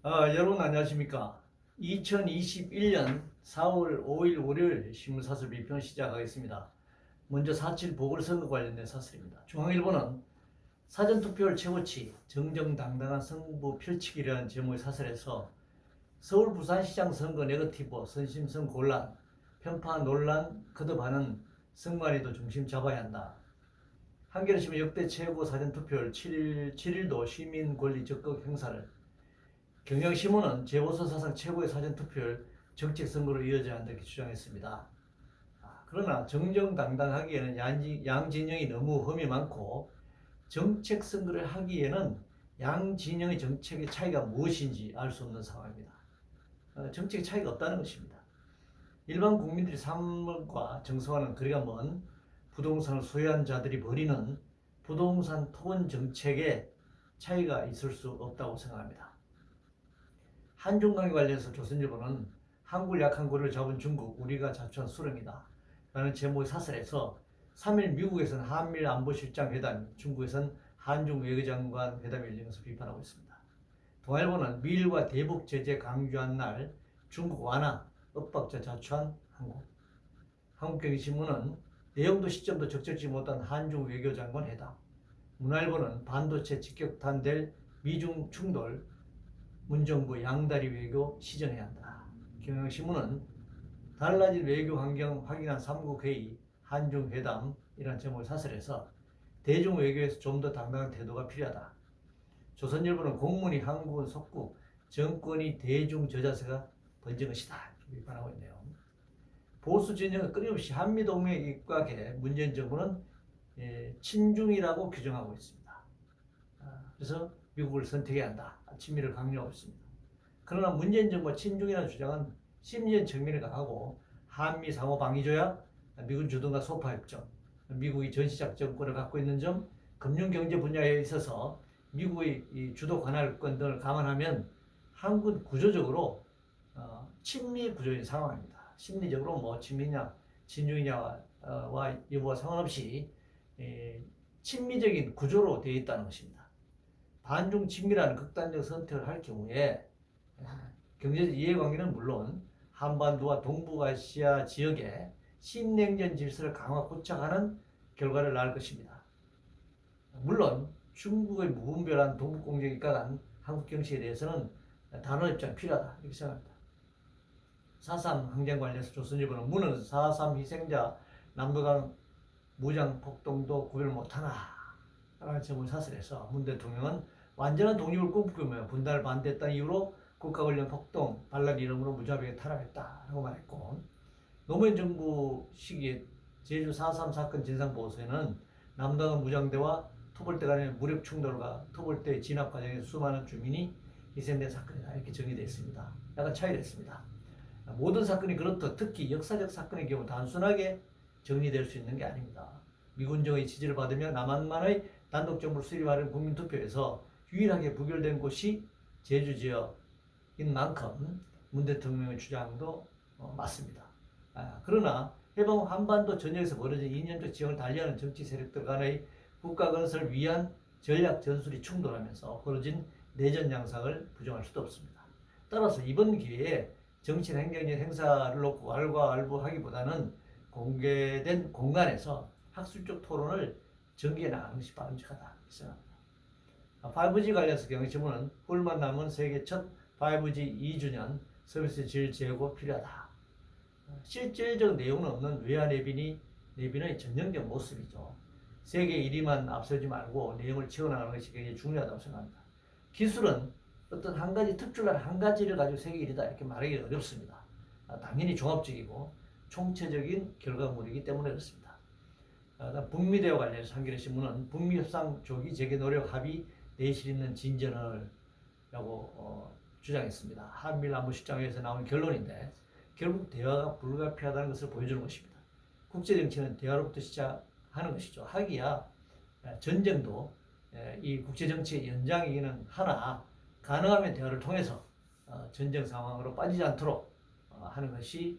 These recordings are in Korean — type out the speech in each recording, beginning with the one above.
여러분 안녕하십니까? 2021년 4월 5일 월요일 신문사설 비평 시작하겠습니다. 먼저 4.7 보궐선거 관련된 사설입니다. 중앙일보는 사전투표율 최고치 정정당당한 승부 펼치기라는 제목의 사설에서 서울 부산시장 선거 네거티브 선심성 곤란 편파 논란 거듭하는 선관위도 중심 잡아야 한다. 한겨레신문 역대 최고 사전투표율 7일도 시민 권리 적극 행사를, 경향신문은 재보선 사상 최고의 사전투표율 정책 선거로 이어져야 한다 이렇게 주장했습니다. 그러나 정정당당하기에는 양 진영이 너무 험이 많고 정책 선거를 하기에는 양 진영의 정책의 차이가 무엇인지 알 수 없는 상황입니다. 정책의 차이가 없다는 것입니다. 일반 국민들이 삶과 정서와는 거리가 먼 부동산을 소유한 자들이 벌이는 부동산 토건 정책에 차이가 있을 수 없다고 생각합니다. 한중 관계 관련해서 조선일보는 한국을 약한 고리를 잡은 중국, 우리가 자초한 수렁이다 라는 제목의 사설에서 3일 미국에서는 한미일 안보실장 회담, 중국에서는 한중 외교장관 회담이 열린 것을 비판하고 있습니다. 동아일보는 미일과 대북 제재 강조한 날 중국 완화, 엇박자 자초한 한국. 한국경제신문은 내용도 시점도 적절치 못한 한중 외교장관 회담. 문화일보는 반도체 직격탄 될 미중 충돌, 문정부 양다리 외교 시전해야 한다. 경향신문은 달라진 외교 환경 확인한 삼국회의 한중회담이라는 제목의 사설에서 대중 외교에서 좀 더 당당한 태도가 필요하다. 조선일보는 공문이 한국은 속국, 정권이 대중 저자세가 번진 것이다 비판하고 있네요. 보수 진영은 끊임없이 한미동맹에 입각해 문재인 정부는 친중이라고 규정하고 있습니다. 그래서 미국을 선택해야 한다. 친미를 강요하고 있습니다. 그러나 문재인 정부가 친중이라는 주장은 심리적 측면이 강하고 한미 상호 방위조약, 미군 주둔과 소파 협정, 미국이 전시작전권을 갖고 있는 점, 금융경제 분야에 있어서 미국의 이 주도 관할권 등을 감안하면 한국은 구조적으로 친미 구조인 상황입니다. 심리적으로 뭐 친미냐, 친중이냐와 여부와 상관없이 친미적인 구조로 되어 있다는 것입니다. 반중 친미라는 극단적 선택을 할 경우에 경제적 이해관계는 물론 한반도와 동북아시아 지역의 신냉전 질서를 강화 고착하는 결과를 낳을 것입니다. 물론 중국의 무분별한 동북공격에 입각한 한국 정치에 대해서는 단호 입장이 필요하다 이렇게 생각합니다. 4.3 항쟁 관련해서 조선일보는 무는 4.3 희생자 남북한 무장 폭동도 구별 못하나 라는 제목을 사설해서 문 대통령은 완전한 독립을 꿈꾸며 분단을 반대했다는 이유로 국가 관련 폭동, 반란 이름으로 무자비하게 탄압했다라고 말했고, 노무현 정부 시기에 제주 4.3 사건 진상보고서에는 남당한 무장대와 토벌대 간의 무력 충돌과 토벌대 진압 과정에서 수많은 주민이 희생된 사건이다 이렇게 정의되어 있습니다. 약간 차이가 있습니다. 모든 사건이 그렇다. 특히 역사적 사건의 경우 단순하게 정리될 수 있는 게 아닙니다. 미군정의 지지를 받으며 남한만의 단독정부를 수립하는 국민투표에서 유일하게 부결된 곳이 제주 지역인 만큼 문 대통령의 주장도 맞습니다. 그러나 해방 한반도 전역에서 벌어진 이념적 지형을 달리하는 정치 세력들 간의 국가 건설을 위한 전략 전술이 충돌하면서 벌어진 내전 양상을 부정할 수도 없습니다. 따라서 이번 기회에 정치나 행정적 행사를 놓고 왈가왈부하기보다는 공개된 공간에서 학술적 토론을 전개해 나가는 것이 바람직하다 생각합니다. 5G 관련해서 경향신문은 훌만 남은 세계 첫 5G 2주년 서비스 질 제고 필요하다. 실질적 내용은 없는 외화 내빈의 전형적 모습이죠. 세계 1위만 앞서지 말고 내용을 채워나가는 것이 굉장히 중요하다고 생각합니다. 기술은 어떤 한 가지 특출난 한 가지를 가지고 세계 1위다 이렇게 말하기 어렵습니다. 당연히 종합적이고 총체적인 결과물이기 때문에 그렇습니다. 북미대와 관련해서 한겨레신문은 북미 협상 조기 재개 노력 합의 내실 있는 진전을 라고 주장했습니다. 한미일 안보실장회에서 나온 결론인데 결국 대화가 불가피하다는 것을 보여주는 것입니다. 국제정치는 대화로부터 시작하는 것이죠. 하기야 전쟁도 이 국제정치의 연장이기는 하나 가능하면 대화를 통해서 전쟁 상황으로 빠지지 않도록 하는 것이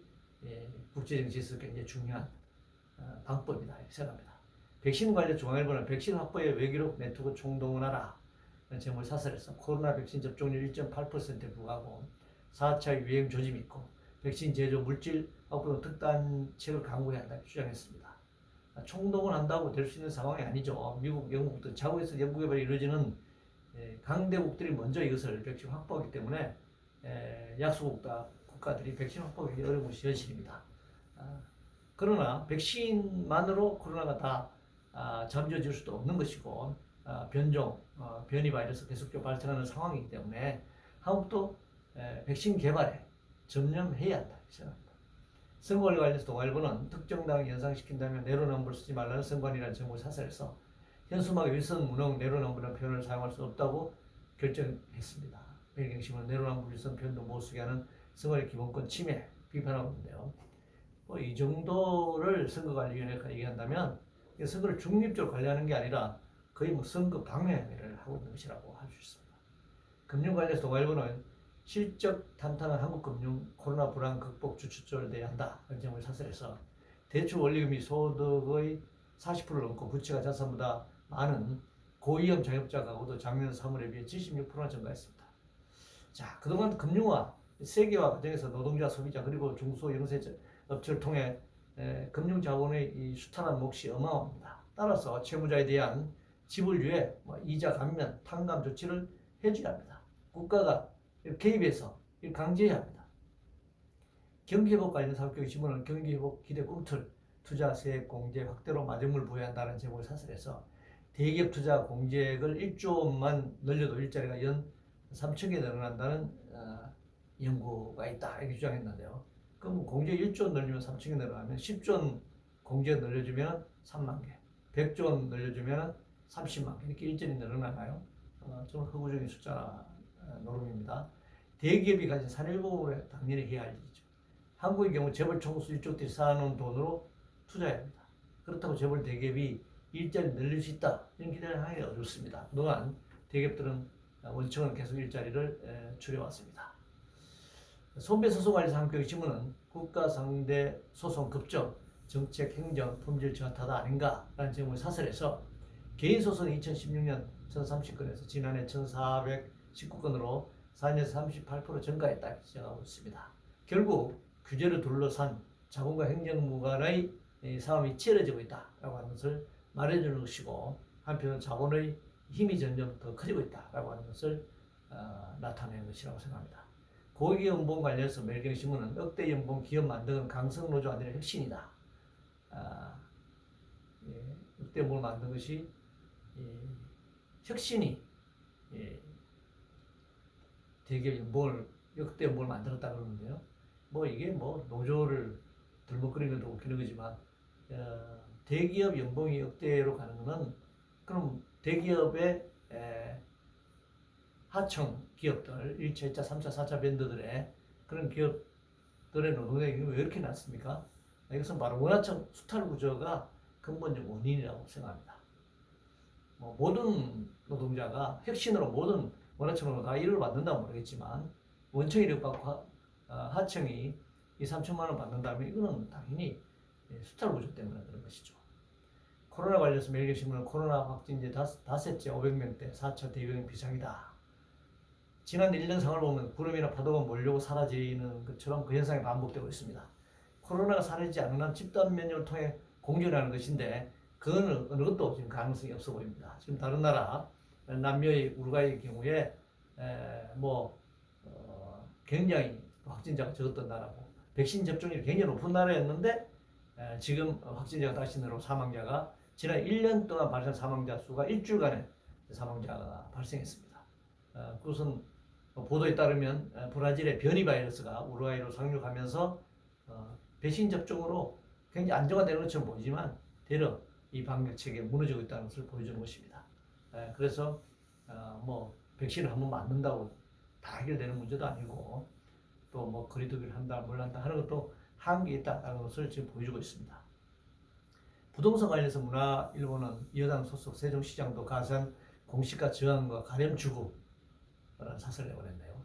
국제정치에서 굉장히 중요한 방법이다 생각합니다. 백신 관련 중앙일보는 백신 확보에 외교력 네트워크 총동원하라. 제목을 사설해서 코로나 백신 접종률 1.8%에 불과하고 4차 유행 조짐이 있고 백신 제조 물질 확보 특단책을 강구해야 한다 주장했습니다. 총동원 한다고 될 수 있는 상황이 아니죠. 미국, 영국 등 자국에서 연구 개발이 이루어지는 강대국들이 먼저 이것을 백신 확보하기 때문에 약소국 국가들이 백신 확보하기 어려운 것이 현실입니다. 그러나 백신만으로 코로나가 다 잠재워질 수도 없는 것이고 변이 바이러스 계속적으로 발생하는 상황이기 때문에 한국도 백신 개발에 전념해야 한다 생각합니다. 선거와 관련해서 동아일보는 특정 당을 연상시킨다면 내로남불을 쓰지 말라는 선관위라는 제목을 사설해서 현수막 윌슨 문홍 내로남불이라는 표현을 사용할 수 없다고 결정했습니다. 배경신문 내로남불 윌슨 표현도 못 쓰게 하는 선관위 기본권 침해 비판하고 있는데요. 이 정도를 선거관리위원회가 얘기한다면 선거를 중립적으로 관리하는 게 아니라 거의 선거 방해를 하고 있는 것이라고 할 수 있습니다. 금융관련해서 동아일보는 실적 탄탄한 한국금융 코로나 불안 극복 주축적으로 돼야 한다. 이런 점을 사설해서 대출 원리금이 소득의 40%를 넘고 부채가 자산보다 많은 고위험 자영업자 가구도 작년 3월에 비해 76%나 증가했습니다. 자, 그동안 금융화, 세계화 과정에서 노동자, 소비자 그리고 중소 영세 업체를 통해 금융자본의 이 숱한 몫이 어마어마합니다. 따라서 채무자에 대한 지불유예, 이자 감면, 탕감 조치를 해줘야 합니다. 국가가 개입해서 강제해야 합니다. 경기회복 관련해서 한국경제신문은 경기회복 기대 꿈틀 투자 세액 공제 확대로 마련물 부여한다는 제목을 사설해서 대기업 투자 공제액을 1조 원만 늘려도 일자리가 연 3천 개 늘어난다는 연구가 있다 이렇게 주장했는데요. 그럼 공제 1조 원 늘리면 3천 개 늘어나면 10조 원 공제 늘려주면 3만 개, 100조 원 늘려주면 30만 개 이렇게 일자리 늘어나나요? 좀 허구적인 숫자 노름입니다. 대기업이 가진 산일공으로 당연히 해야 할 일이죠. 한국의 경우 재벌 총수 일족들이 쌓아놓은 돈으로 투자해야 합니다. 그렇다고 재벌 대기업이 일자리 늘릴 수 있다 이런 기대를 하기 어렵습니다. 그동안 대기업들은 원청은 계속 일자리를 줄여왔습니다. 손배소송관련해서 한국경제신문은 국가 상대 소송 급적, 정책, 행정, 품질 저하타다 아닌가라는 제목을 사설해서 개인 소송이 2016년 1030건에서 지난해 1419건으로 4년에서 38% 증가했다 지적하고 있습니다. 결국 규제를 둘러싼 자본과 행정부 간의 싸움이 치열해지고 있다라고 하는 것을 말해주는 것이고 한편 자본의 힘이 점점 더 커지고 있다라고 하는 것을 나타내는 것이라고 생각합니다. 고기 연봉 관련해서 매일경신문은 억대 연봉 기업 만드는 강성노조 아니라 혁신이다. 억대 연봉을 만든 것이 혁신이 대기업 연봉을 역대 연봉을 만들었다 그러는데요. 이게 노조를 들먹거리는 웃기는 거지만 대기업 연봉이 억대로 가는 것은 그럼 대기업의 하청 기업들 1차, 2차, 3차, 4차 밴드들의 그런 기업들의 노동력이 왜 이렇게 낮습니까? 이것은 바로 원하청 수탈 구조가 근본적 원인이라고 생각합니다. 모든 노동자가 혁신으로 모든 원하청으로 다 일을 받는다면 모르겠지만 원청 일을 받고 하청이 2, 3천만 원 받는다면 이거는 당연히 수탈 구조 때문에 그런 것이죠. 코로나 관련해서 매일경신문은 코로나 확진제 닷새째 500명대 4차 대유행 비상이다. 지난 1년 상을 보면 구름이나 파도가 몰려고 사라지는 것처럼 그 현상이 반복되고 있습니다. 코로나가 사라지지 않는 한 집단 면역을 통해 공존하는 것인데 그거는 어느 것도 지금 가능성이 없어 보입니다. 지금 다른 나라 남미의 우루과이의 경우에 굉장히 확진자가 적었던 나라고 백신 접종률이 굉장히 높은 나라였는데 지금 확진자가 다시 늘어 사망자가 지난 1년 동안 발생 사망자 수가 일주일간에 사망자가 발생했습니다. 그것은 보도에 따르면 브라질의 변이 바이러스가 우루과이로 상륙하면서 백신 접종으로 굉장히 안정화되는 것처럼 보이지만 대략 이 방역 체계가 무너지고 있다는 것을 보여주는 것입니다. 그래서 백신을 한번 맞는다고 다 해결되는 문제도 아니고 또 거리두기를 한다 뭘 한다 하는 것도 한계가 있다는 것을 지금 보여주고 있습니다. 부동산 관련해서 문화일보는 여당 소속 세종시장도 가산 공시가 저항과 가렴 주구라는 사설을 내보냈네요.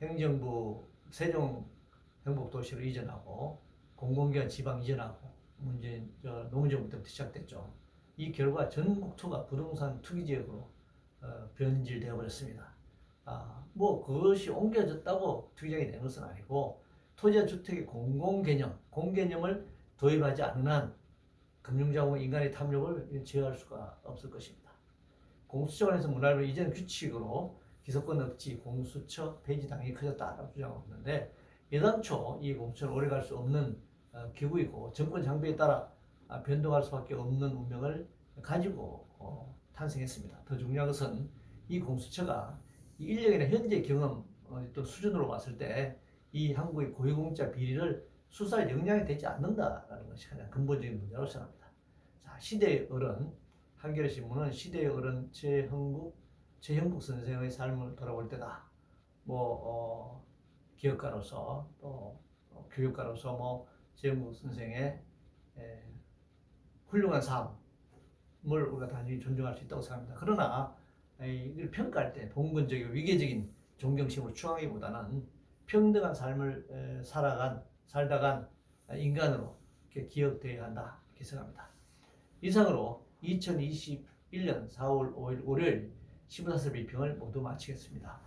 행정부 세종 행복도시로 이전하고 공공기관 지방 이전하고 문재인 노무현 정부 때부터 시작됐죠. 이 결과 전국 투가 부동산 투기 지역으로 변질되어 버렸습니다. 뭐 그것이 옮겨졌다고 투기장이 된 것은 아니고 토지와 주택의 공공개념, 공개념을 도입하지 않는 한 금융자본 인간의 탐욕을 제어할 수가 없을 것입니다. 공수처관에서 문화를 이전 규칙으로 기소권 억지, 공수처 폐지 당연히 커졌다라고 주장하고 있는데 예당초 이 공수처는 오래갈 수 없는 기구이고 정권 장비에 따라 변동할 수밖에 없는 운명을 가지고 탄생했습니다. 더 중요한 것은 이 공수처가 이 인력이나 현재 경험 또 수준으로 봤을 때 이 한국의 고위공직자 비리를 수사할 역량이 되지 않는다라는 것이 가장 근본적인 문제라고 생각합니다. 자, 시대의 어른 한겨레 신문은 시대의 어른 최형국 선생의 삶을 돌아볼 때다. 기업가로서 또 교육가로서 최형국 선생의 훌륭한 삶을 우리가 단순히 존중할 수 있다고 생각합니다. 그러나 이걸 평가할 때 봉건적이고 위계적인 존경심으로 추앙하기보다는 평등한 삶을 살다간 인간으로 이렇게 기억되어야 한다 이렇게 생각합니다. 이상으로 2021년 4월 5일 월요일 15사슬 비평을 모두 마치겠습니다.